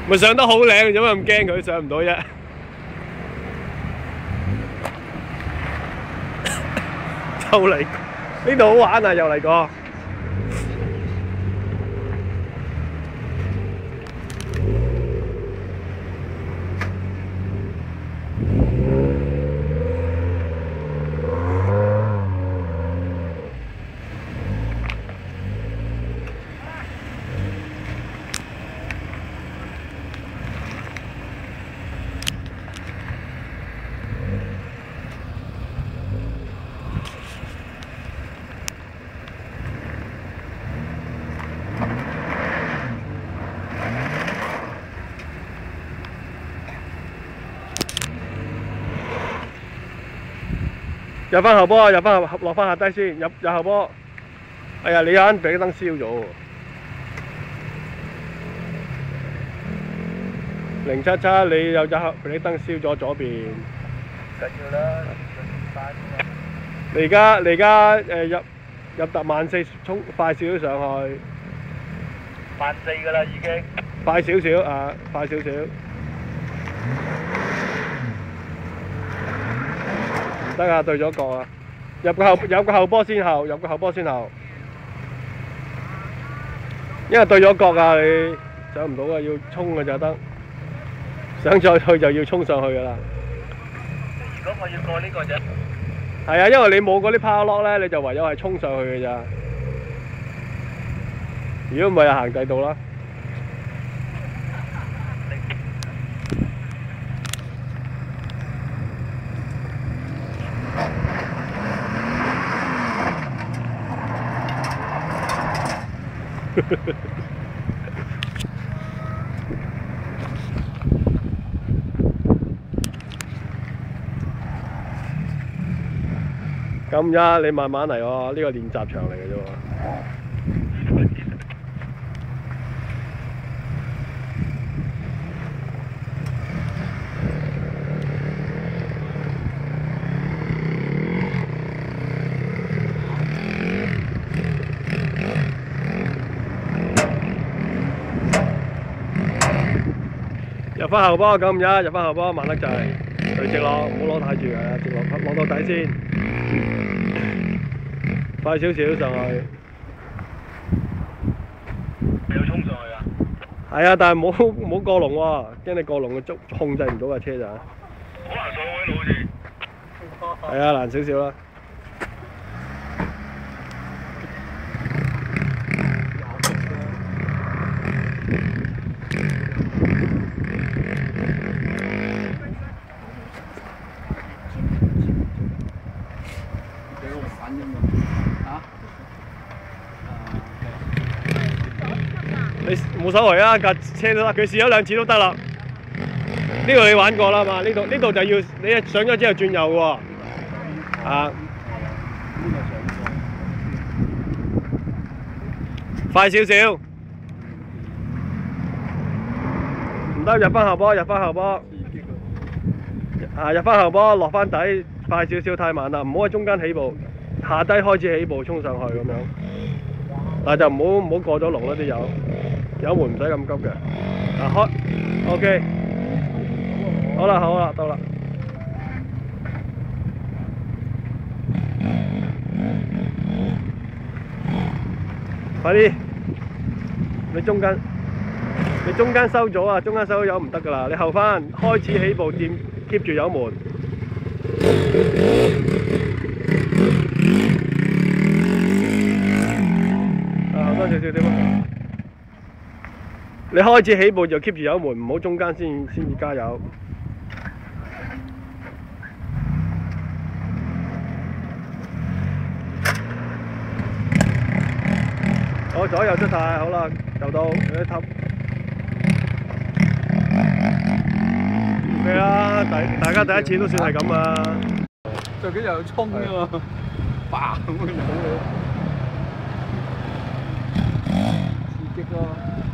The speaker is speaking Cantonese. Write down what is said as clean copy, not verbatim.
咪上得好靚，有乜咁驚佢上唔到啫？又嚟，呢度好玩啊！又嚟過。入翻後波，入翻落翻下低先，入後波。哎呀，你有間俾燈燒咗喎。077，你有隻俾燈燒咗左邊。緊要啦，你而家入特14000衝快少少上去。14000㗎啦已經。快少少啊，快少少。唔得啊，對咗角啊！有個後波先後，入個後波先後。因為對咗角啊，你上唔到啊，要衝嘅就得。想再去就要衝上去㗎啦。如果我要過呢個啫。係啊，因為你冇嗰啲 power lock 咧，你就唯有係衝上去嘅咋。如果唔係就行第度啦。咁你慢慢嚟喎，呢個練習場嚟嘅啫喎。入翻後波951，入翻後波慢得滯，垂直落，唔好攞太住嘅，直落到底先，快少少上去。你要衝上去啊？係啊，但係唔好過龍喎，驚你過龍嘅控制唔到架車咋。好難上去咯，好似。係啊，難少少啦。你冇所謂啊，架車都得，佢試咗2次都得啦。呢度你玩過啦嘛？呢度就要你一上咗之後轉右喎。啊！快少少，唔得入翻後波，入翻後波。啊！入翻後波，落翻底，快少少太慢啦，唔好喺中間起步，下低開始起步衝上去咁樣。但係就唔好過咗龍啦啲油門唔使咁急嘅。嗱開 ，OK， 好啦，到啦。快啲！你中間收咗啊！中間收咗油唔得㗎啦，你後翻開始起步掂 keep 住油門。後多少少點啊！你開始起步就 keep 住油門，唔好中間先至加油。好，左右出晒，好啦，就到有啲氹。OK 啦，大家第一次都算係咁啊！最緊要有衝啊嘛，嘭咁樣刺激咯〜